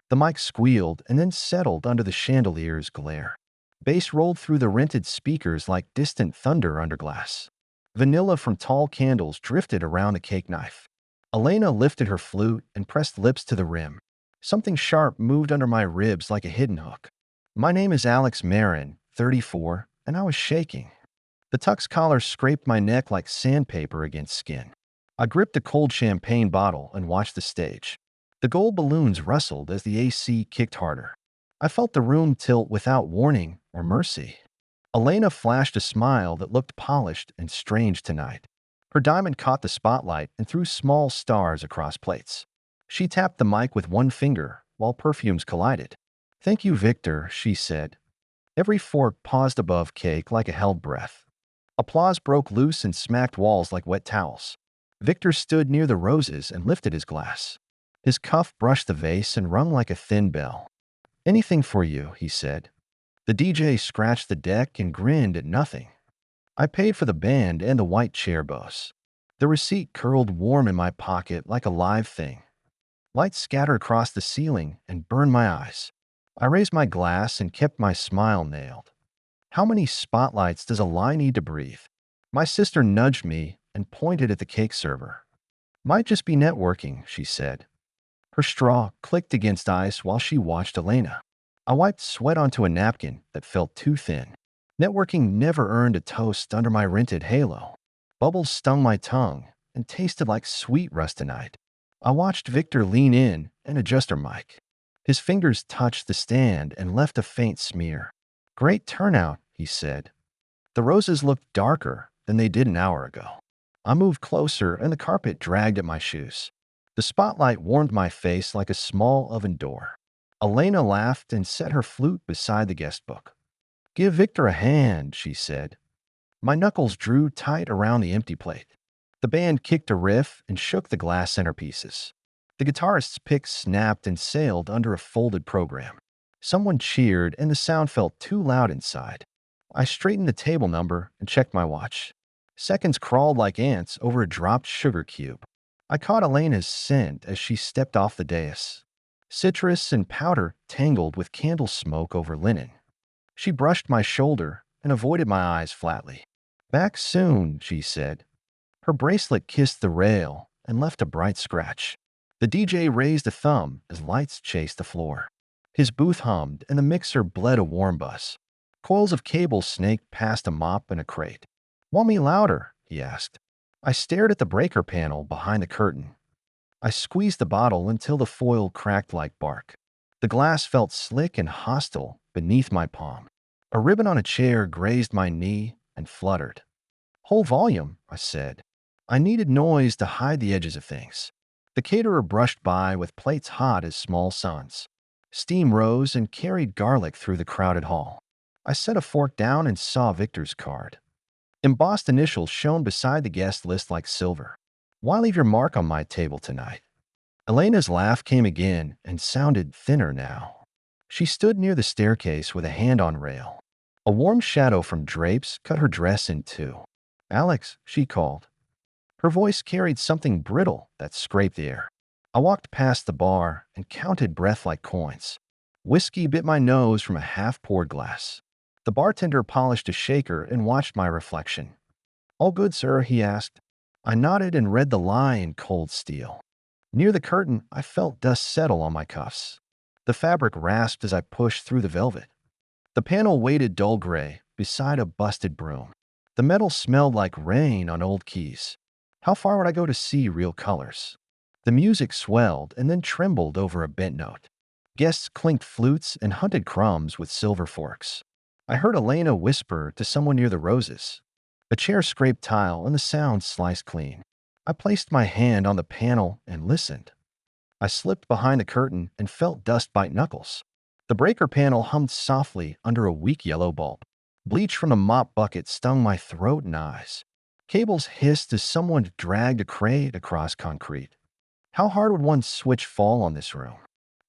The mic squealed and then settled under the chandelier's glare. Bass rolled through the rented speakers like distant thunder under glass. Vanilla from tall candles drifted around the cake knife. Elena lifted her flute and pressed lips to the rim. Something sharp moved under my ribs like a hidden hook. My name is Alex Marin, 34, and I was shaking. The tux collar scraped my neck like sandpaper against skin. I gripped a cold champagne bottle and watched the stage. The gold balloons rustled as the AC kicked harder. I felt the room tilt without warning or mercy. Elena flashed a smile that looked polished and strange tonight. Her diamond caught the spotlight and threw small stars across plates. She tapped the mic with one finger while perfumes collided. "Thank you, Victor," she said. Every fork paused above cake like a held breath. Applause broke loose and smacked walls like wet towels. Victor stood near the roses and lifted his glass. His cuff brushed the vase and rung like a thin bell. "Anything for you," he said. The DJ scratched the deck and grinned at nothing. I paid for the band and the white chair bows. The receipt curled warm in my pocket like a live thing. Lights scattered across the ceiling and burned my eyes. I raised my glass and kept my smile nailed. How many spotlights does a lie need to breathe? My sister nudged me and pointed at the cake server. "Might just be networking," she said. Her straw clicked against ice while she watched Elena. I wiped sweat onto a napkin that felt too thin. Networking never earned a toast under my rented halo. Bubbles stung my tongue and tasted like sweet rustinite. I watched Victor lean in and adjust her mic. His fingers touched the stand and left a faint smear. "Great turnout," he said. The roses looked darker than they did an hour ago. I moved closer and the carpet dragged at my shoes. The spotlight warmed my face like a small oven door. Elena laughed and set her flute beside the guest book. "Give Victor a hand," she said. My knuckles drew tight around the empty plate. The band kicked a riff and shook the glass centerpieces. The guitarist's pick snapped and sailed under a folded program. Someone cheered and the sound felt too loud inside. I straightened the table number and checked my watch. Seconds crawled like ants over a dropped sugar cube. I caught Elena's scent as she stepped off the dais. Citrus and powder tangled with candle smoke over linen. She brushed my shoulder and avoided my eyes flatly. "Back soon," she said. Her bracelet kissed the rail and left a bright scratch. The DJ raised a thumb as lights chased the floor. His booth hummed and the mixer bled a warm buzz. Coils of cable snaked past a mop and a crate. "Want me louder?" he asked. I stared at the breaker panel behind the curtain. I squeezed the bottle until the foil cracked like bark. The glass felt slick and hostile beneath my palm. A ribbon on a chair grazed my knee and fluttered. "Whole volume," I said. I needed noise to hide the edges of things. The caterer brushed by with plates hot as small suns. Steam rose and carried garlic through the crowded hall. I set a fork down and saw Victor's card. Embossed initials shone beside the guest list like silver. "Why leave your mark on my table tonight?" Elena's laugh came again and sounded thinner now. She stood near the staircase with a hand on rail. A warm shadow from drapes cut her dress in two. "Alex," she called. Her voice carried something brittle that scraped the air. I walked past the bar and counted breath like coins. Whiskey bit my nose from a half-poured glass. The bartender polished a shaker and watched my reflection. "All good, sir?" he asked. I nodded and read the lie in cold steel. Near the curtain, I felt dust settle on my cuffs. The fabric rasped as I pushed through the velvet. The panel weighted dull gray beside a busted broom. The metal smelled like rain on old keys. How far would I go to see real colors? The music swelled and then trembled over a bent note. Guests clinked flutes and hunted crumbs with silver forks. I heard Elena whisper to someone near the roses. A chair scraped tile and the sound sliced clean. I placed my hand on the panel and listened. I slipped behind the curtain and felt dust bite knuckles. The breaker panel hummed softly under a weak yellow bulb. Bleach from the mop bucket stung my throat and eyes. Cables hissed as someone dragged a crate across concrete. How hard would one switch fall on this room?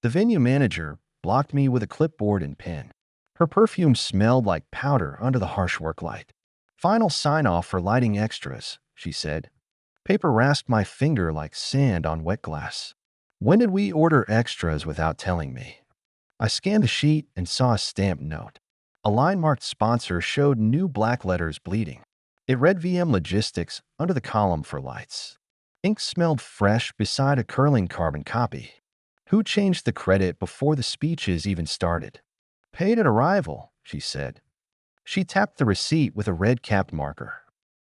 The venue manager blocked me with a clipboard and pen. Her perfume smelled like powder under the harsh work light. "Final sign-off for lighting extras," she said. Paper rasped my finger like sand on wet glass. When did we order extras without telling me? I scanned the sheet and saw a stamped note. A line marked sponsor showed new black letters bleeding. It read VM Logistics under the column for lights. Ink smelled fresh beside a curling carbon copy. Who changed the credit before the speeches even started? Paid at arrival, she said. She tapped the receipt with a red-capped marker.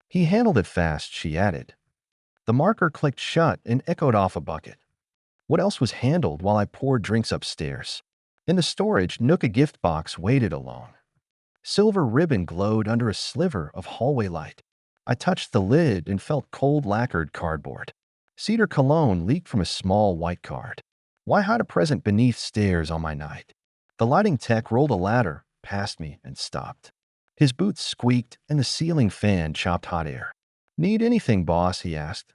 He handled it fast, she added. The marker clicked shut and echoed off a bucket. What else was handled while I poured drinks upstairs? In the storage nook, a gift box waited alone. Silver ribbon glowed under a sliver of hallway light. I touched the lid and felt cold lacquered cardboard. Cedar cologne leaked from a small white card. Why hide a present beneath stairs on my night? The lighting tech rolled a ladder past me and stopped. His boots squeaked and the ceiling fan chopped hot air. Need anything, boss? He asked.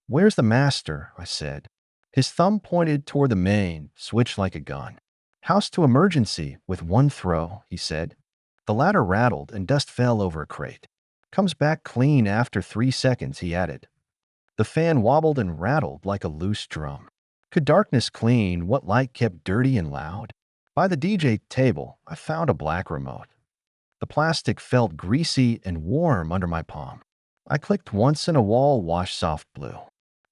Where's the master? I said. His thumb pointed toward the main, switched like a gun. House to emergency with one throw, he said. The ladder rattled and dust fell over a crate. Comes back clean after 3 seconds, he added. The fan wobbled and rattled like a loose drum. Could darkness clean what light kept dirty and loud? By the DJ table, I found a black remote. The plastic felt greasy and warm under my palm. I clicked once and a wall washed soft blue.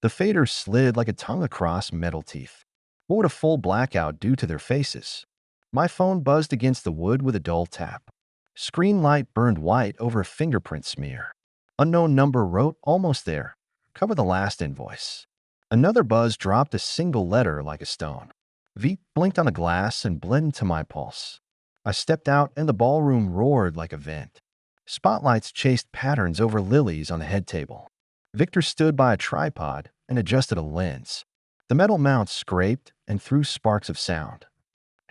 The fader slid like a tongue across metal teeth. What would a full blackout do to their faces? My phone buzzed against the wood with a dull tap. Screen light burned white over a fingerprint smear. Unknown number wrote, almost there. Cover the last invoice. Another buzz dropped a single letter like a stone. V blinked on the glass and bled into my pulse. I stepped out and the ballroom roared like a vent. Spotlights chased patterns over lilies on the head table. Victor stood by a tripod and adjusted a lens. The metal mount scraped and threw sparks of sound.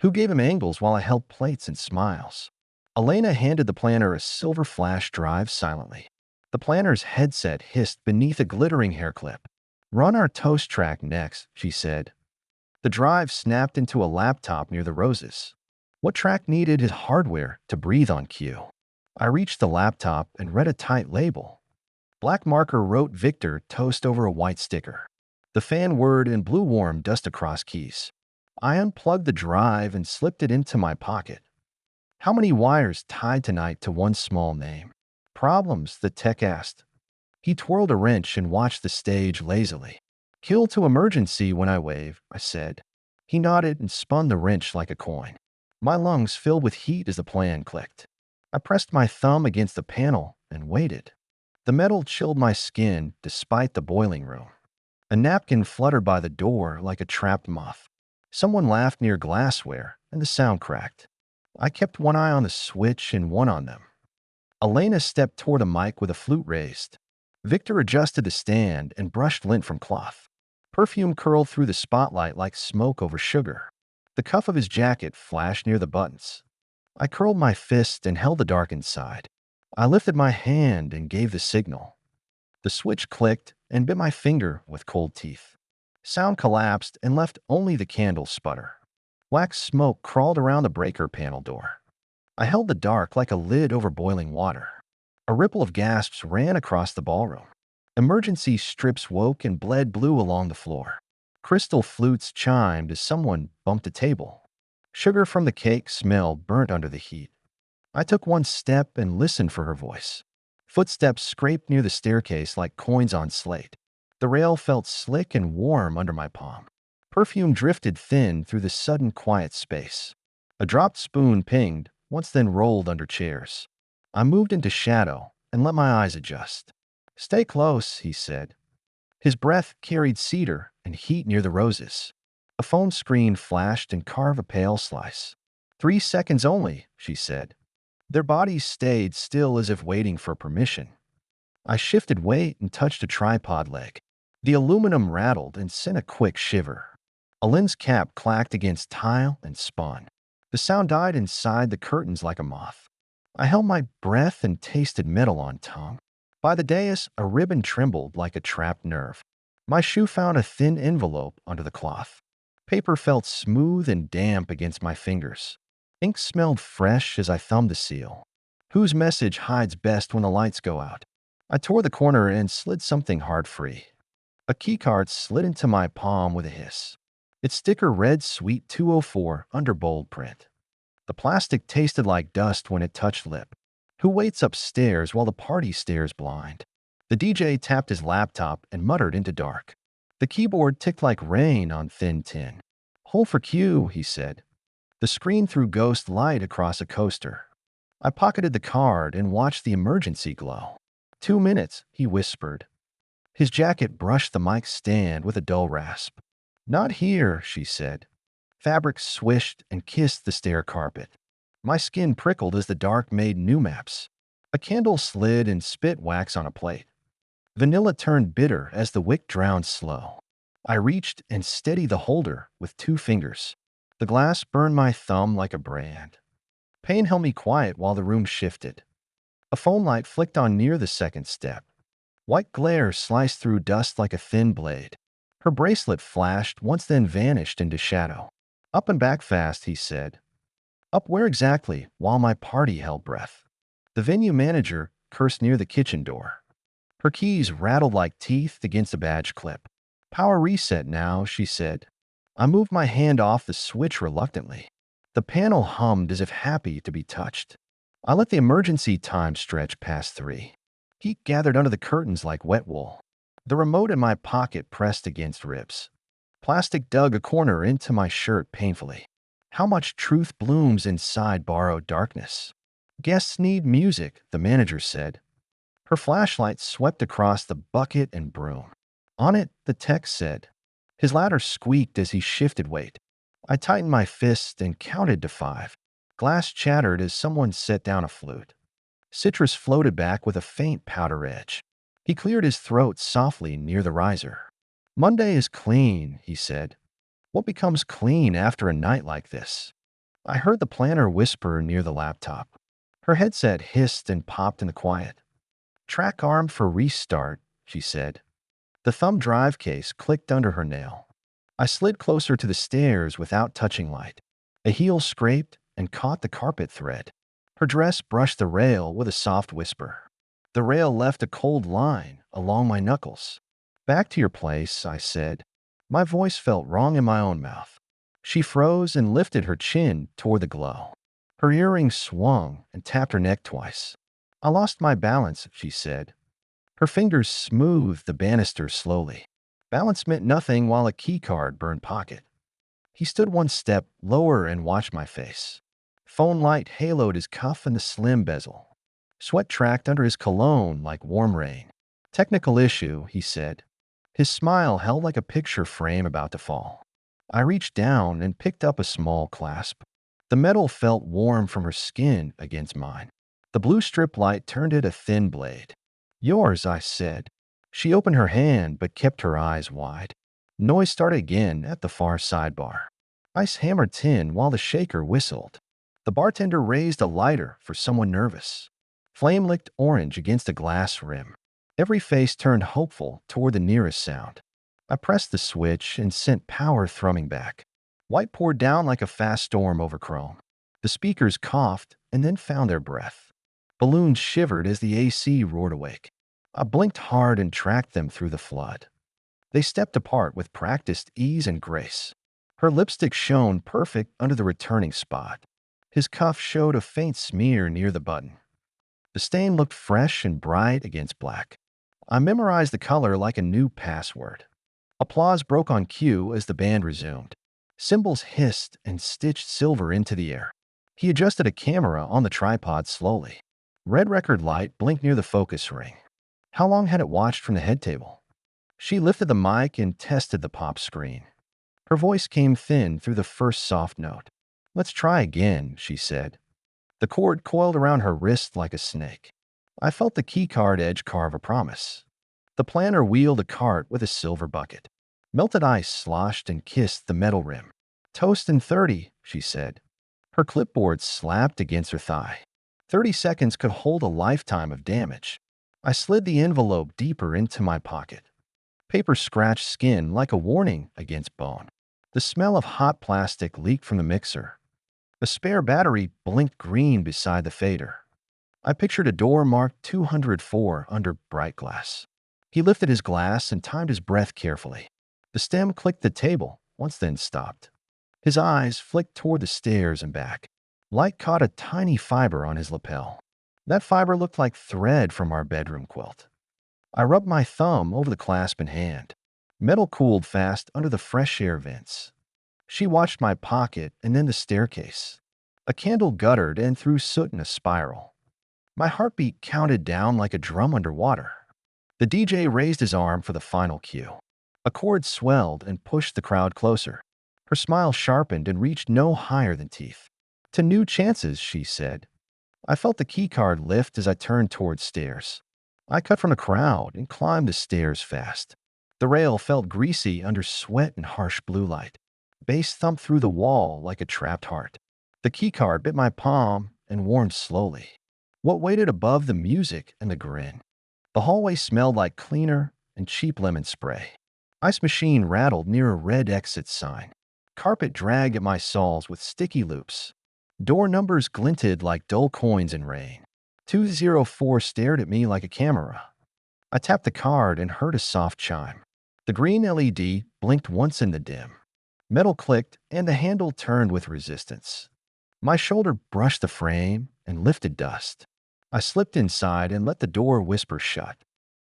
Who gave him angles while I held plates and smiles? Elena handed the planner a silver flash drive silently. The planner's headset hissed beneath a glittering hair clip. Run our toast track next, she said. The drive snapped into a laptop near the roses. What track needed his hardware to breathe on cue? I reached the laptop and read a tight label. Black marker wrote Victor Toast over a white sticker. The fan word in blue warm dust across keys. I unplugged the drive and slipped it into my pocket. How many wires tied tonight to one small name? Problems, the tech asked. He twirled a wrench and watched the stage lazily. Kill to emergency when I wave, I said. He nodded and spun the wrench like a coin. My lungs filled with heat as the plan clicked. I pressed my thumb against the panel and waited. The metal chilled my skin despite the boiling room. A napkin fluttered by the door like a trapped moth. Someone laughed near glassware and the sound cracked. I kept one eye on the switch and one on them. Elena stepped toward the mic with a flute raised. Victor adjusted the stand and brushed lint from cloth. Perfume curled through the spotlight like smoke over sugar. The cuff of his jacket flashed near the buttons. I curled my fist and held the dark inside. I lifted my hand and gave the signal. The switch clicked and bit my finger with cold teeth. Sound collapsed and left only the candle sputter. Wax smoke crawled around the breaker panel door. I held the dark like a lid over boiling water. A ripple of gasps ran across the ballroom. Emergency strips woke and bled blue along the floor. Crystal flutes chimed as someone bumped a table. Sugar from the cake smelled burnt under the heat. I took one step and listened for her voice. Footsteps scraped near the staircase like coins on slate. The rail felt slick and warm under my palm. Perfume drifted thin through the sudden quiet space. A dropped spoon pinged, once then rolled under chairs. I moved into shadow and let my eyes adjust. Stay close, he said. His breath carried cedar and heat near the roses. A phone screen flashed and carved a pale slice. 3 seconds only, she said. Their bodies stayed still as if waiting for permission. I shifted weight and touched a tripod leg. The aluminum rattled and sent a quick shiver. A lens cap clacked against tile and spun. The sound died inside the curtains like a moth. I held my breath and tasted metal on tongue. By the dais, a ribbon trembled like a trapped nerve. My shoe found a thin envelope under the cloth. Paper felt smooth and damp against my fingers. Ink smelled fresh as I thumbed the seal. Whose message hides best when the lights go out? I tore the corner and slid something hard free. A keycard slid into my palm with a hiss. Its sticker read Sweet 204 under bold print. The plastic tasted like dust when it touched lip. Who waits upstairs while the party stares blind? The DJ tapped his laptop and muttered into dark. The keyboard ticked like rain on thin tin. Hold for Q, he said. The screen threw ghost light across a coaster. I pocketed the card and watched the emergency glow. 2 minutes, he whispered. His jacket brushed the mic stand with a dull rasp. Not here, she said. Fabric swished and kissed the stair carpet. My skin prickled as the dark made new maps. A candle slid and spit wax on a plate. Vanilla turned bitter as the wick drowned slow. I reached and steadied the holder with 2 fingers. The glass burned my thumb like a brand. Pain held me quiet while the room shifted. A phone light flicked on near the second step. White glare sliced through dust like a thin blade. Her bracelet flashed, once then vanished into shadow. Up and back fast, he said. Up where exactly, while my party held breath? The venue manager cursed near the kitchen door. Her keys rattled like teeth against a badge clip. Power reset now, she said. I moved my hand off the switch reluctantly. The panel hummed as if happy to be touched. I let the emergency time stretch past 3. Heat gathered under the curtains like wet wool. The remote in my pocket pressed against ribs. Plastic dug a corner into my shirt painfully. How much truth blooms inside borrowed darkness? Guests need music, the manager said. Her flashlight swept across the bucket and broom. On it, the text said. His ladder squeaked as he shifted weight. I tightened my fist and counted to 5. Glass chattered as someone set down a flute. Citrus floated back with a faint powder edge. He cleared his throat softly near the riser. Monday is clean, he said. What becomes clean after a night like this? I heard the planner whisper near the laptop. Her headset hissed and popped in the quiet. Track arm for restart, she said. The thumb drive case clicked under her nail. I slid closer to the stairs without touching light. A heel scraped and caught the carpet thread. Her dress brushed the rail with a soft whisper. The rail left a cold line along my knuckles. Back to your place, I said. My voice felt wrong in my own mouth. She froze and lifted her chin toward the glow. Her earring swung and tapped her neck twice. I lost my balance, she said. Her fingers smoothed the banister slowly. Balance meant nothing while a keycard burned pocket. He stood one step lower and watched my face. Phone light haloed his cuff and the slim bezel. Sweat tracked under his cologne like warm rain. Technical issue, he said. His smile held like a picture frame about to fall. I reached down and picked up a small clasp. The metal felt warm from her skin against mine. The blue strip light turned it a thin blade. Yours, I said. She opened her hand but kept her eyes wide. Noise started again at the far sidebar. Ice hammered tin while the shaker whistled. The bartender raised a lighter for someone nervous. Flame licked orange against a glass rim. Every face turned hopeful toward the nearest sound. I pressed the switch and sent power thrumming back. White poured down like a fast storm over chrome. The speakers coughed and then found their breath. Balloons shivered as the AC roared awake. I blinked hard and tracked them through the flood. They stepped apart with practiced ease and grace. Her lipstick shone perfect under the returning spot. His cuff showed a faint smear near the button. The stain looked fresh and bright against black. I memorized the color like a new password. Applause broke on cue as the band resumed. Cymbals hissed and stitched silver into the air. He adjusted a camera on the tripod slowly. Red record light blinked near the focus ring. How long had it watched from the head table? She lifted the mic and tested the pop screen. Her voice came thin through the first soft note. Let's try again, she said. The cord coiled around her wrist like a snake. I felt the keycard edge carve a promise. The planner wheeled a cart with a silver bucket. Melted ice sloshed and kissed the metal rim. Toast in 30, she said. Her clipboard slapped against her thigh. 30 seconds could hold a lifetime of damage. I slid the envelope deeper into my pocket. Paper scratched skin like a warning against bone. The smell of hot plastic leaked from the mixer. The spare battery blinked green beside the fader. I pictured a door marked 204 under bright glass. He lifted his glass and timed his breath carefully. The stem clicked the table once then stopped. His eyes flicked toward the stairs and back. Light caught a tiny fiber on his lapel. That fiber looked like thread from our bedroom quilt. I rubbed my thumb over the clasp in hand. Metal cooled fast under the fresh air vents. She watched my pocket and then the staircase. A candle guttered and threw soot in a spiral. My heartbeat counted down like a drum underwater. The DJ raised his arm for the final cue. A chord swelled and pushed the crowd closer. Her smile sharpened and reached no higher than teeth. "To new chances," she said. I felt the keycard lift as I turned toward stairs. I cut from the crowd and climbed the stairs fast. The rail felt greasy under sweat and harsh blue light. Bass thumped through the wall like a trapped heart. The keycard bit my palm and warmed slowly. What waited above the music and the grin? The hallway smelled like cleaner and cheap lemon spray. Ice machine rattled near a red exit sign. Carpet dragged at my soles with sticky loops. Door numbers glinted like dull coins in rain. 204 stared at me like a camera. I tapped the card and heard a soft chime. The green LED blinked once in the dim. Metal clicked and the handle turned with resistance. My shoulder brushed the frame and lifted dust. I slipped inside and let the door whisper shut.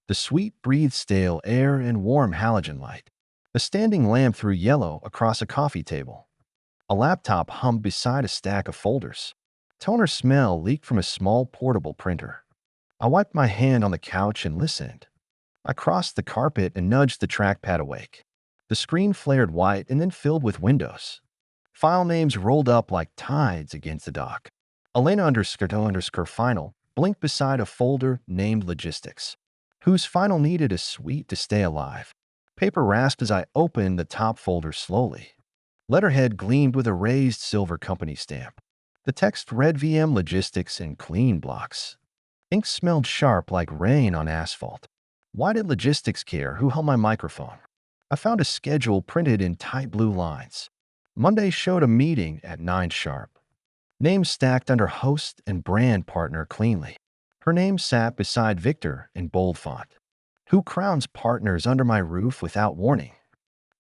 The suite breathed stale air and warm halogen light. A standing lamp threw yellow across a coffee table. A laptop hummed beside a stack of folders. Toner smell leaked from a small portable printer. I wiped my hand on the couch and listened. I crossed the carpet and nudged the trackpad awake. The screen flared white and then filled with windows. File names rolled up like tides against the dock. Elena__final blinked beside a folder named Logistics, whose final needed a suite to stay alive. Paper rasped as I opened the top folder slowly. Letterhead gleamed with a raised silver company stamp. The text read VM Logistics in clean blocks. Ink smelled sharp like rain on asphalt. Why did Logistics care who held my microphone? I found a schedule printed in tight blue lines. Monday showed a meeting at 9 sharp. Names stacked under host and brand partner cleanly. Her name sat beside Victor in bold font. Who crowns partners under my roof without warning?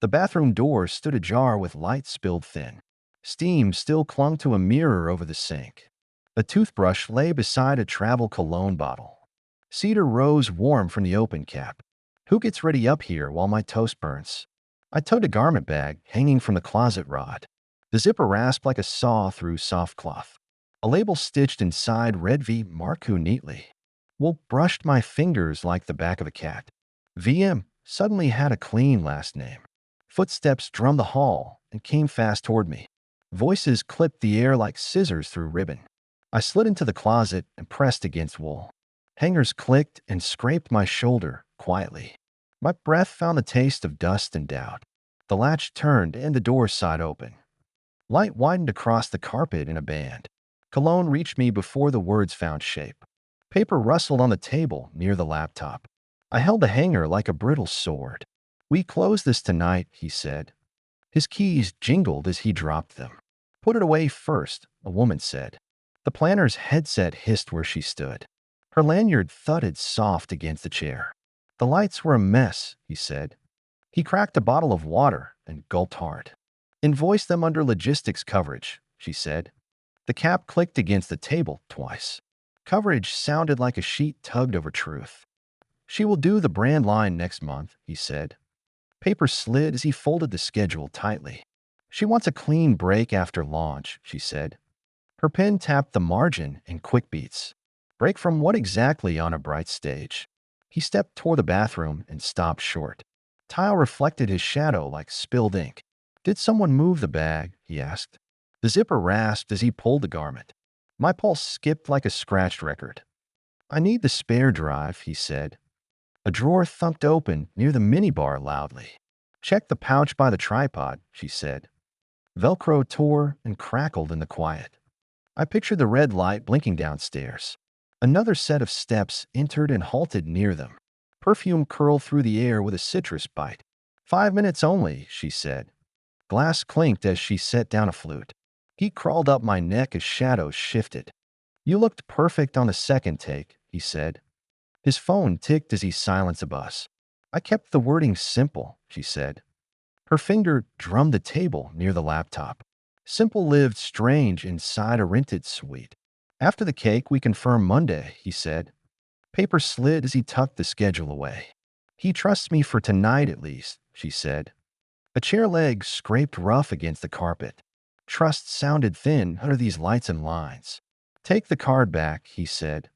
The bathroom door stood ajar with light spilled thin. Steam still clung to a mirror over the sink. A toothbrush lay beside a travel cologne bottle. Cedar rose warm from the open cap. Who gets ready up here while my toast burns? I towed a garment bag hanging from the closet rod. The zipper rasped like a saw through soft cloth. A label stitched inside read V. Marku neatly. Wool brushed my fingers like the back of a cat. VM suddenly had a clean last name. Footsteps drummed the hall and came fast toward me. Voices clipped the air like scissors through ribbon. I slid into the closet and pressed against Wool. Hangers clicked and scraped my shoulder quietly. My breath found the taste of dust and doubt. The latch turned and the door slid open. Light widened across the carpet in a band. Cologne reached me before the words found shape. Paper rustled on the table near the laptop. I held the hanger like a brittle sword. "We close this tonight," he said. His keys jingled as he dropped them. "Put it away first," a woman said. The planner's headset hissed where she stood. Her lanyard thudded soft against the chair. "The lights were a mess," he said. He cracked a bottle of water and gulped hard. "Invoice them under logistics coverage," she said. The cap clicked against the table twice. Coverage sounded like a sheet tugged over truth. "She will do the brand line next month," he said. Paper slid as he folded the schedule tightly. "She wants a clean break after launch," she said. Her pen tapped the margin in quick beats. "Break from what exactly on a bright stage?" He stepped toward the bathroom and stopped short. Tile reflected his shadow like spilled ink. "Did someone move the bag?" he asked. The zipper rasped as he pulled the garment. My pulse skipped like a scratched record. "I need the spare drive," he said. A drawer thumped open near the minibar loudly. "Check the pouch by the tripod," she said. Velcro tore and crackled in the quiet. I pictured the red light blinking downstairs. Another set of steps entered and halted near them. Perfume curled through the air with a citrus bite. "5 minutes only," she said. Glass clinked as she set down a flute. He crawled up my neck as shadows shifted. "You looked perfect on the second take," he said. His phone ticked as he silenced a bus. "I kept the wording simple," she said. Her finger drummed the table near the laptop. Simple lived strange inside a rented suite. After the cake, we confirm Monday, he said. Paper slid as he tucked the schedule away. He trusts me for tonight at least, she said. A chair leg scraped rough against the carpet. Trust sounded thin under these lights and lines. Take the card back, he said.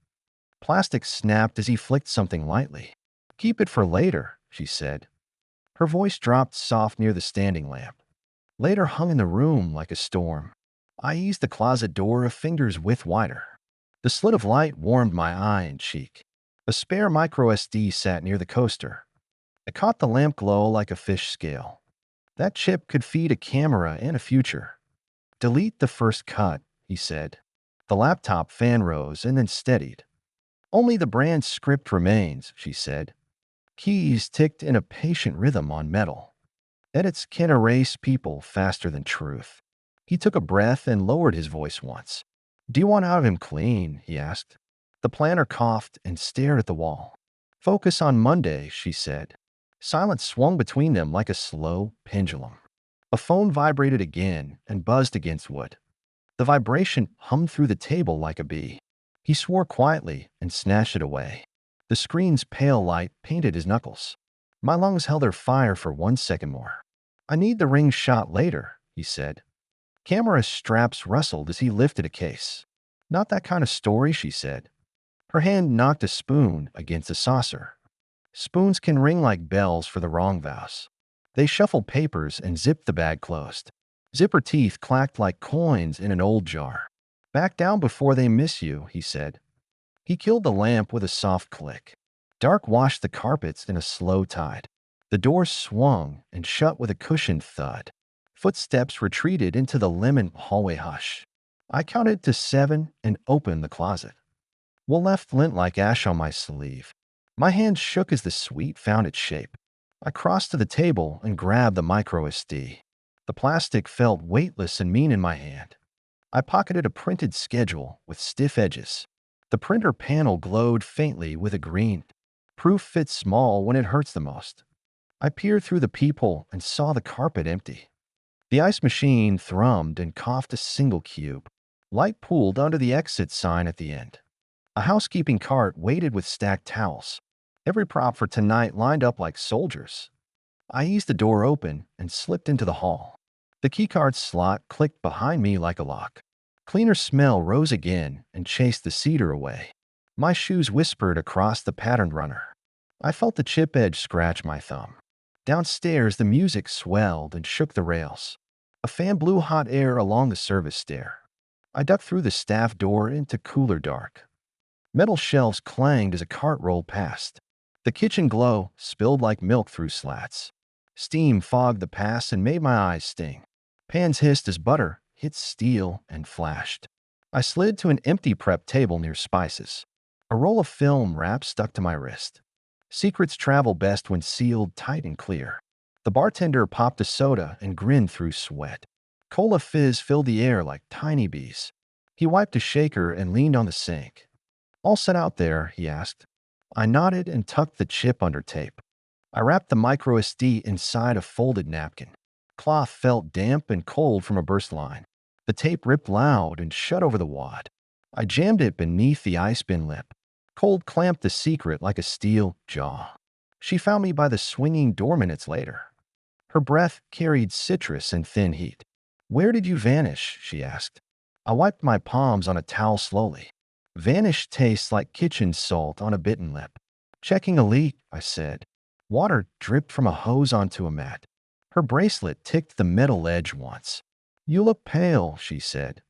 Plastic snapped as he flicked something lightly. Keep it for later, she said. Her voice dropped soft near the standing lamp. Later hung in the room like a storm. I eased the closet door a finger's width wider. The slit of light warmed my eye and cheek. A spare micro SD sat near the coaster. I caught the lamp glow like a fish scale. That chip could feed a camera and a future. Delete the first cut, he said. The laptop fan rose and then steadied. Only the brand script remains, she said. Keys ticked in a patient rhythm on metal. Edits can erase people faster than truth. He took a breath and lowered his voice once. Do you want out of him clean? He asked. The planner coughed and stared at the wall. Focus on Monday, she said. Silence swung between them like a slow pendulum. A phone vibrated again and buzzed against wood. The vibration hummed through the table like a bee. He swore quietly and snatched it away. The screen's pale light painted his knuckles. My lungs held their fire for 1 second more. I need the ring shot later, he said. Camera straps rustled as he lifted a case. Not that kind of story, she said. Her hand knocked a spoon against a saucer. Spoons can ring like bells for the wrong vows. They shuffled papers and zipped the bag closed. Zipper teeth clacked like coins in an old jar. Back down before they miss you, he said. He killed the lamp with a soft click. Dark washed the carpets in a slow tide. The door swung and shut with a cushioned thud. Footsteps retreated into the lemon hallway hush. I counted to 7 and opened the closet. Wool left lint like ash on my sleeve. My hand shook as the suite found its shape. I crossed to the table and grabbed the micro SD. The plastic felt weightless and mean in my hand. I pocketed a printed schedule with stiff edges. The printer panel glowed faintly with a green. Proof fits small when it hurts the most. I peered through the peephole and saw the carpet empty. The ice machine thrummed and coughed a single cube. Light pooled under the exit sign at the end. A housekeeping cart waited with stacked towels. Every prop for tonight lined up like soldiers. I eased the door open and slipped into the hall. The keycard slot clicked behind me like a lock. Cleaner smell rose again and chased the cedar away. My shoes whispered across the patterned runner. I felt the chip edge scratch my thumb. Downstairs, the music swelled and shook the rails. A fan blew hot air along the service stair. I ducked through the staff door into cooler dark. Metal shelves clanged as a cart rolled past. The kitchen glow spilled like milk through slats. Steam fogged the pass and made my eyes sting. Pans hissed as butter hit steel and flashed. I slid to an empty prep table near spices. A roll of film wrap stuck to my wrist. Secrets travel best when sealed tight and clear. The bartender popped a soda and grinned through sweat. Cola fizz filled the air like tiny bees. He wiped a shaker and leaned on the sink. All set out there, he asked. I nodded and tucked the chip under tape. I wrapped the micro SD inside a folded napkin. Cloth felt damp and cold from a burst line. The tape ripped loud and shut over the wad. I jammed it beneath the ice bin lip. Cold clamped the secret like a steel jaw. She found me by the swinging door minutes later. Her breath carried citrus and thin heat. Where did you vanish? She asked. I wiped my palms on a towel slowly. Vanish tastes like kitchen salt on a bitten lip. Checking a leak, I said. Water dripped from a hose onto a mat. Her bracelet ticked the metal edge once. You look pale, she said.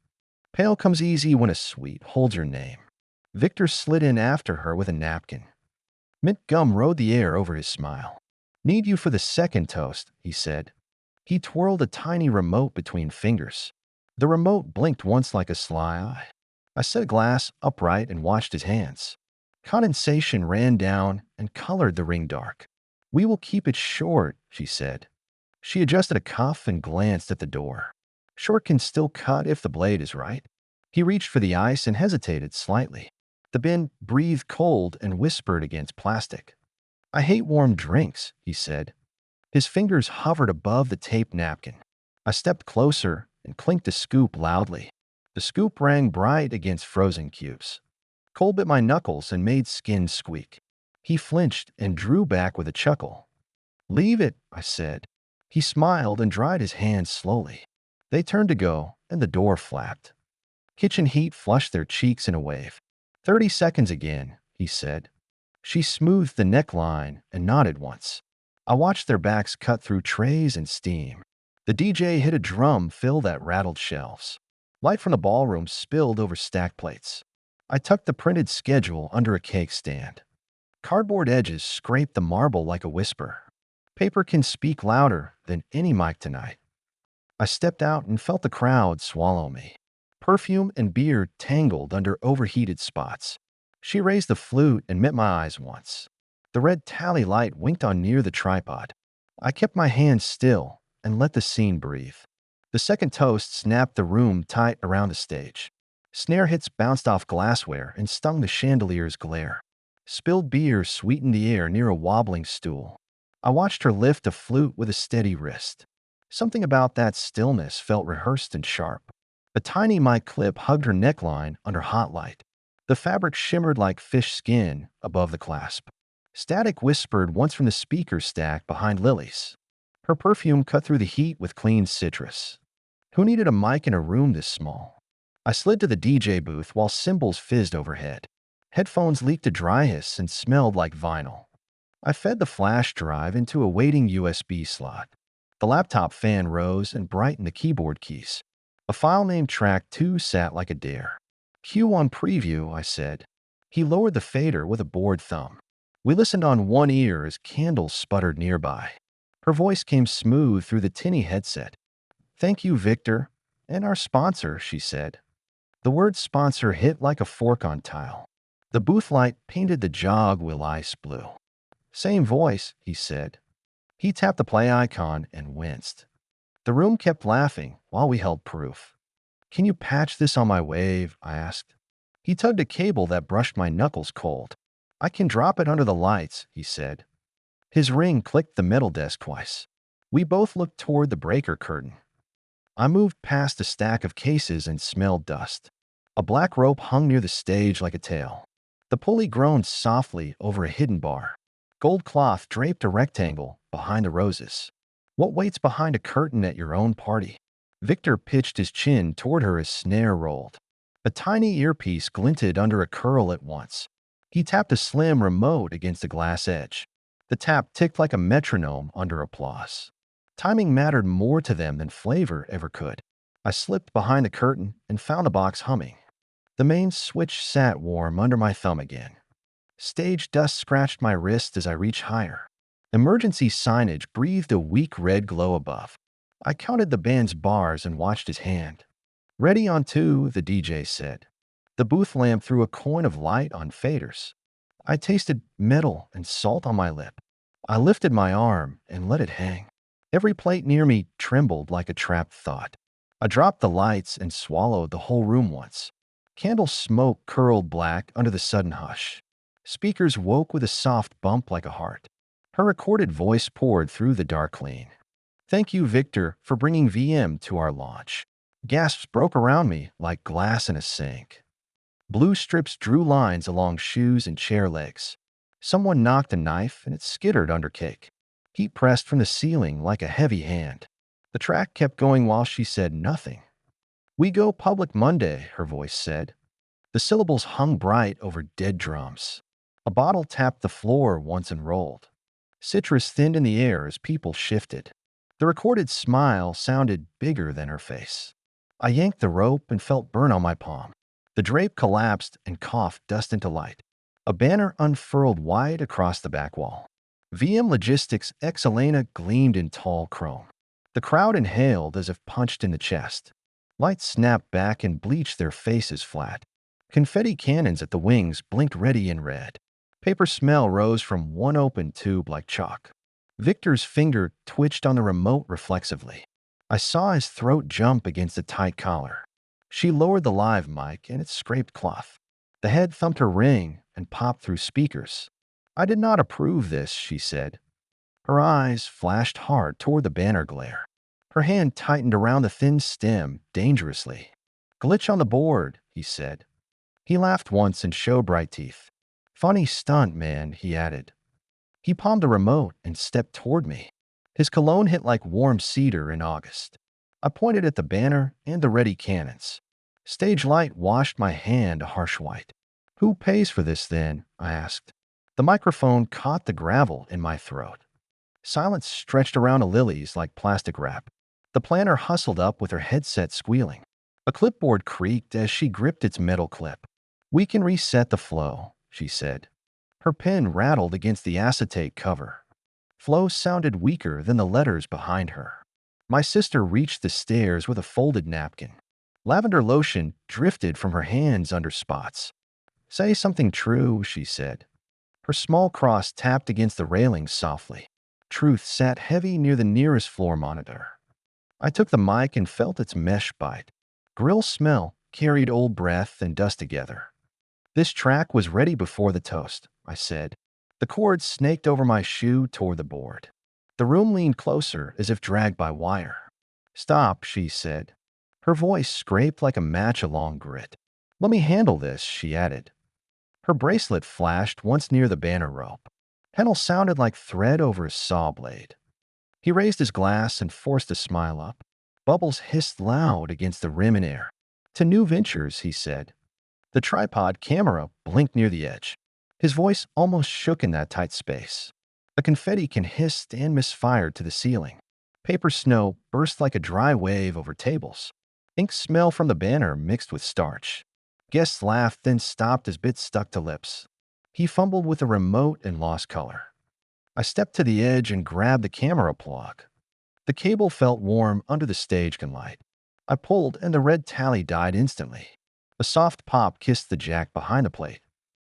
Pale comes easy when a suite holds your name. Victor slid in after her with a napkin. Mint gum rode the air over his smile. Need you for the second toast, he said. He twirled a tiny remote between fingers. The remote blinked once like a sly eye. I set a glass upright and watched his hands. Condensation ran down and colored the ring dark. We will keep it short, she said. She adjusted a cuff and glanced at the door. Short can still cut if the blade is right. He reached for the ice and hesitated slightly. The bin breathed cold and whispered against plastic. I hate warm drinks, he said. His fingers hovered above the taped napkin. I stepped closer and clinked a scoop loudly. The scoop rang bright against frozen cubes. Cold bit my knuckles and made skin squeak. He flinched and drew back with a chuckle. "Leave it," I said. He smiled and dried his hands slowly. They turned to go, and the door flapped. Kitchen heat flushed their cheeks in a wave. 30 seconds again, he said. She smoothed the neckline and nodded once. I watched their backs cut through trays and steam. The DJ hit a drum fill that rattled shelves. Light from the ballroom spilled over stacked plates. I tucked the printed schedule under a cake stand. Cardboard edges scraped the marble like a whisper. Paper can speak louder than any mic tonight. I stepped out and felt the crowd swallow me. Perfume and beer tangled under overheated spots. She raised the flute and met my eyes once. The red tally light winked on near the tripod. I kept my hands still and let the scene breathe. The second toast snapped the room tight around the stage. Snare hits bounced off glassware and stung the chandelier's glare. Spilled beer sweetened the air near a wobbling stool. I watched her lift a flute with a steady wrist. Something about that stillness felt rehearsed and sharp. A tiny mic clip hugged her neckline under hot light. The fabric shimmered like fish skin above the clasp. Static whispered once from the speaker stack behind Lily's. Her perfume cut through the heat with clean citrus. Who needed a mic in a room this small? I slid to the DJ booth while cymbals fizzed overhead. Headphones leaked a dry hiss and smelled like vinyl. I fed the flash drive into a waiting USB slot. The laptop fan rose and brightened the keyboard keys. A file named Track 2 sat like a dare. "Cue on preview," I said. He lowered the fader with a bored thumb. We listened on one ear as candles sputtered nearby. Her voice came smooth through the tinny headset. "Thank you, Victor, and our sponsor," she said. The word sponsor hit like a fork on tile. The booth light painted the jog wheel ice blue. "Same voice," he said. He tapped the play icon and winced. The room kept laughing while we held proof. "Can you patch this on my wave?" I asked. He tugged a cable that brushed my knuckles cold. "I can drop it under the lights," he said. His ring clicked the metal desk twice. We both looked toward the breaker curtain. I moved past a stack of cases and smelled dust. A black rope hung near the stage like a tail. The pulley groaned softly over a hidden bar. Gold cloth draped a rectangle behind the roses. "What waits behind a curtain at your own party?" Victor pitched his chin toward her as Snare rolled. A tiny earpiece glinted under a curl at once. He tapped a slim remote against a glass edge. The tap ticked like a metronome under applause. Timing mattered more to them than flavor ever could. I slipped behind the curtain and found the box humming. The main switch sat warm under my thumb again. Stage dust scratched my wrist as I reached higher. Emergency signage breathed a weak red glow above. I counted the band's bars and watched his hand. "Ready on 2, the DJ said. The booth lamp threw a coin of light on faders. I tasted metal and salt on my lip. I lifted my arm and let it hang. Every plate near me trembled like a trapped thought. I dropped the lights and swallowed the whole room once. Candle smoke curled black under the sudden hush. Speakers woke with a soft bump like a heart. Her recorded voice poured through the dark clean. "Thank you, Victor, for bringing VM to our launch." Gasps broke around me like glass in a sink. Blue strips drew lines along shoes and chair legs. Someone knocked a knife and it skittered under cake. Heat pressed from the ceiling like a heavy hand. The track kept going while she said nothing. "We go public Monday," her voice said. The syllables hung bright over dead drums. A bottle tapped the floor once and rolled. Citrus thinned in the air as people shifted. The recorded smile sounded bigger than her face. I yanked the rope and felt burn on my palm. The drape collapsed and coughed dust into light. A banner unfurled wide across the back wall. VM Logistics X Elena gleamed in tall chrome. The crowd inhaled as if punched in the chest. Lights snapped back and bleached their faces flat. Confetti cannons at the wings blinked ready in red. Paper smell rose from one open tube like chalk. Victor's finger twitched on the remote reflexively. I saw his throat jump against the tight collar. She lowered the live mic and it scraped cloth. The head thumped her ring and popped through speakers. "I did not approve this," she said. Her eyes flashed hard toward the banner glare. Her hand tightened around the thin stem dangerously. "Glitch on the board," he said. He laughed once and showed bright teeth. "Funny stunt, man," he added. He palmed a remote and stepped toward me. His cologne hit like warm cedar in August. I pointed at the banner and the ready cannons. Stage light washed my hand a harsh white. "Who pays for this, then?" I asked. The microphone caught the gravel in my throat. Silence stretched around the lilies like plastic wrap. The planner hustled up with her headset squealing. A clipboard creaked as she gripped its metal clip. "We can reset the flow," she said. Her pen rattled against the acetate cover. Flow sounded weaker than the letters behind her. My sister reached the stairs with a folded napkin. Lavender lotion drifted from her hands under spots. "Say something true," she said. Her small cross tapped against the railing softly. Truth sat heavy near the nearest floor monitor. I took the mic and felt its mesh bite. Grill smell carried old breath and dust together. "This track was ready before the toast," I said. The cord snaked over my shoe toward the board. The room leaned closer as if dragged by wire. "Stop," she said. Her voice scraped like a match along grit. "Let me handle this," she added. Her bracelet flashed once near the banner rope. Hennel sounded like thread over a saw blade. He raised his glass and forced a smile up. Bubbles hissed loud against the rim and air. "To new ventures," he said. The tripod camera blinked near the edge. His voice almost shook in that tight space. The confetti can hissed and misfired to the ceiling. Paper snow burst like a dry wave over tables. Ink smell from the banner mixed with starch. Guests laughed, then stopped as bits stuck to lips. He fumbled with a remote and lost color. I stepped to the edge and grabbed the camera plug. The cable felt warm under the stage light. I pulled, and the red tally died instantly. A soft pop kissed the jack behind the plate.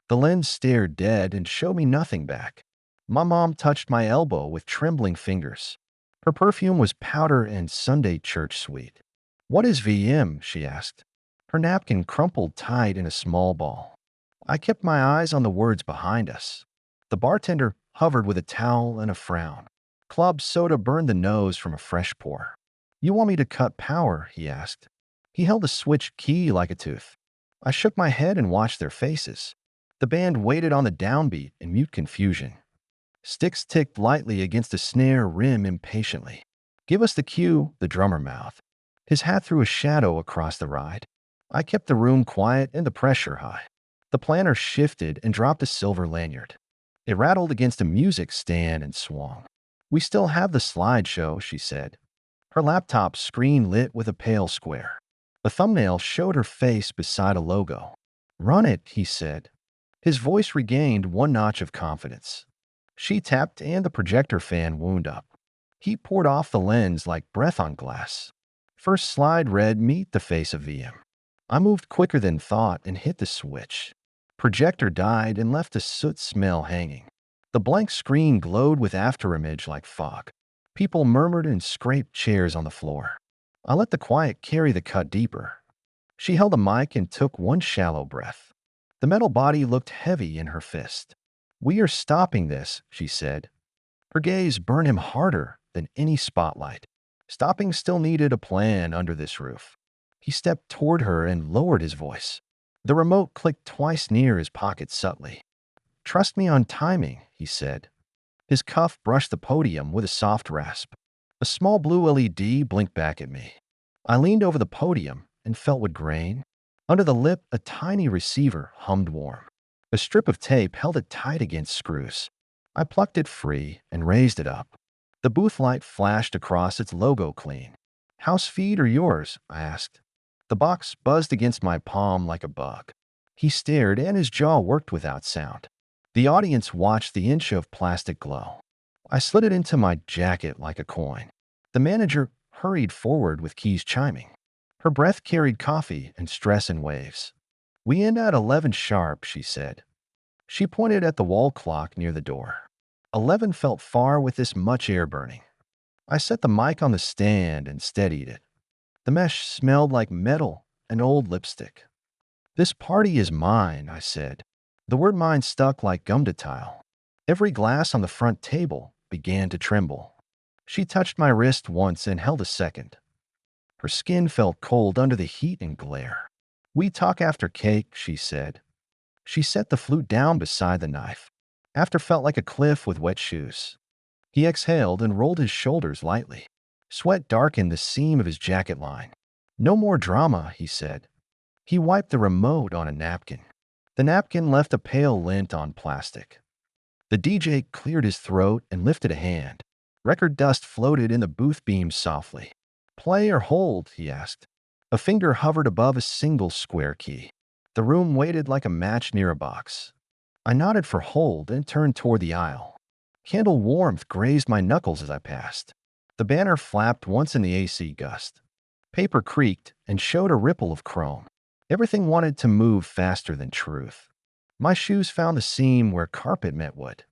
The lens stared dead and showed me nothing back. My mom touched my elbow with trembling fingers. Her perfume was powder and Sunday church sweet. "What is VM?" she asked. Her napkin crumpled tight in a small ball. I kept my eyes on the words behind us. The bartender hovered with a towel and a frown. Club soda burned the nose from a fresh pour. "You want me to cut power?" he asked. He held the switch key like a tooth. I shook my head and watched their faces. The band waited on the downbeat in mute confusion. Sticks ticked lightly against a snare rim impatiently. "Give us the cue," the drummer mouthed. His hat threw a shadow across the ride. I kept the room quiet and the pressure high. The planner shifted and dropped a silver lanyard. It rattled against a music stand and swung. "We still have the slideshow," she said. Her laptop screen lit with a pale square. A thumbnail showed her face beside a logo. "Run it," he said. His voice regained one notch of confidence. She tapped and the projector fan wound up. Heat poured off the lens like breath on glass. First slide read, "Meet the face of VM." I moved quicker than thought and hit the switch. Projector died and left a soot smell hanging. The blank screen glowed with afterimage like fog. People murmured and scraped chairs on the floor. I let the quiet carry the cut deeper. She held the mic and took one shallow breath. The metal body looked heavy in her fist. "We are stopping this," she said. Her gaze burned him harder than any spotlight. Stopping still needed a plan under this roof. He stepped toward her and lowered his voice. The remote clicked twice near his pocket subtly. "Trust me on timing," he said. His cuff brushed the podium with a soft rasp. A small blue LED blinked back at me. I leaned over the podium and felt what grain. Under the lip, a tiny receiver hummed warm. A strip of tape held it tight against screws. I plucked it free and raised it up. The booth light flashed across its logo clean. "House feed or yours?" I asked. The box buzzed against my palm like a bug. He stared and his jaw worked without sound. The audience watched the inch of plastic glow. I slid it into my jacket like a coin. The manager hurried forward with keys chiming. Her breath carried coffee and stress in waves. "We end at 11 sharp," she said. She pointed at the wall clock near the door. 11 felt far with this much air burning. I set the mic on the stand and steadied it. The mesh smelled like metal and old lipstick. "This party is mine," I said. The word mine stuck like gum to tile. Every glass on the front table began to tremble. She touched my wrist once and held a second. Her skin felt cold under the heat and glare. "We talk after cake," she said. She set the flute down beside the knife. After felt like a cliff with wet shoes. He exhaled and rolled his shoulders lightly. Sweat darkened the seam of his jacket line. "No more drama," he said. He wiped the remote on a napkin. The napkin left a pale lint on plastic. The DJ cleared his throat and lifted a hand. Record dust floated in the booth beams softly. "Play or hold?" he asked. A finger hovered above a single square key. The room waited like a match near a box. I nodded for hold and turned toward the aisle. Candle warmth grazed my knuckles as I passed. The banner flapped once in the AC gust. Paper creaked and showed a ripple of chrome. Everything wanted to move faster than truth. My shoes found the seam where carpet met wood.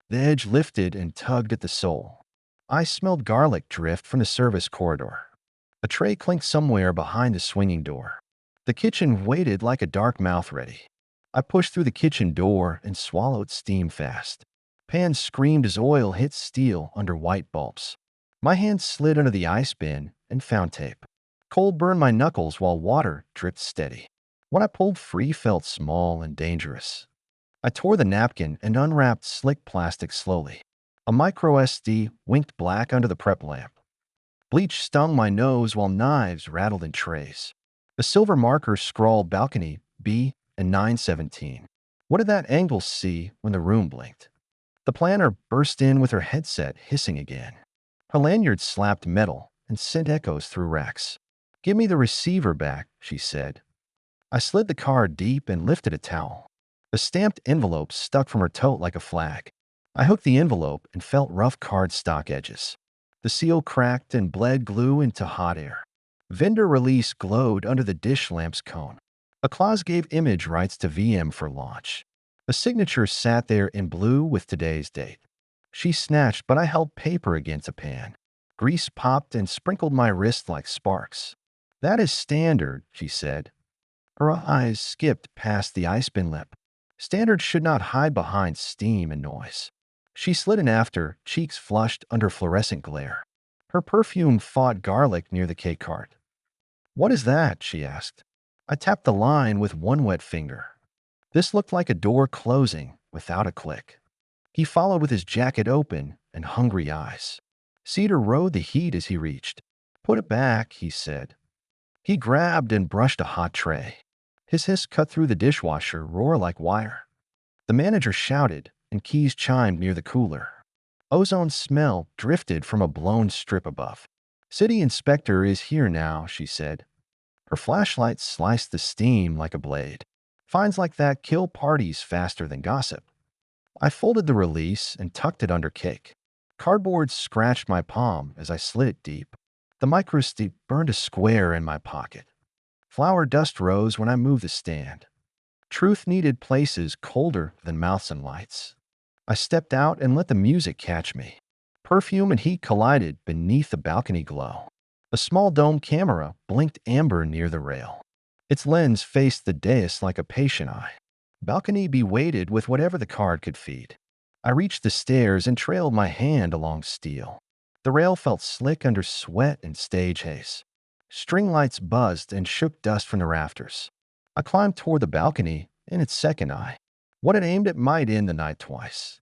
The edge lifted and tugged at the sole. I smelled garlic drift from the service corridor. A tray clinked somewhere behind the swinging door. The kitchen waited like a dark mouth ready. I pushed through the kitchen door and swallowed steam fast. Pans screamed as oil hit steel under white bulbs. My hand slid under the ice bin and found tape. Cold burned my knuckles while water dripped steady. What I pulled free felt small and dangerous. I tore the napkin and unwrapped slick plastic slowly. A micro SD winked black under the prep lamp. Bleach stung my nose while knives rattled in trays. A silver marker scrawled balcony B and 917. What did that angle see when the room blinked? The planner burst in with her headset hissing again. Her lanyard slapped metal and sent echoes through racks. "Give me the receiver back," she said. I slid the card deep and lifted a towel. A stamped envelope stuck from her tote like a flag. I hooked the envelope and felt rough cardstock edges. The seal cracked and bled glue into hot air. Vendor release glowed under the dish lamp's cone. A clause gave image rights to VM for launch. A signature sat there in blue with today's date. She snatched, but I held paper against a pan. Grease popped and sprinkled my wrist like sparks. "That is standard," she said. Her eyes skipped past the ice bin lip. Standard should not hide behind steam and noise. She slid in after, cheeks flushed under fluorescent glare. Her perfume fought garlic near the cake cart. "What is that?" she asked. I tapped the line with one wet finger. This looked like a door closing without a click. He followed with his jacket open and hungry eyes. Cedar rode the heat as he reached. "Put it back," he said. He grabbed and brushed a hot tray. His hiss cut through the dishwasher roar like wire. The manager shouted, and keys chimed near the cooler. Ozone smell drifted from a blown strip above. "City inspector is here now," she said. Her flashlight sliced the steam like a blade. "Fines like that kill parties faster than gossip." I folded the release and tucked it under cake. Cardboard scratched my palm as I slid it deep. The microstick burned a square in my pocket. Flour dust rose when I moved the stand. Truth needed places colder than mouths and lights. I stepped out and let the music catch me. Perfume and heat collided beneath the balcony glow. A small dome camera blinked amber near the rail. Its lens faced the dais like a patient eye. Balcony B waited with whatever the card could feed. I reached the stairs and trailed my hand along steel. The rail felt slick under sweat and stage haze. String lights buzzed and shook dust from the rafters. I climbed toward the balcony in its second eye. What it aimed at might end the night twice.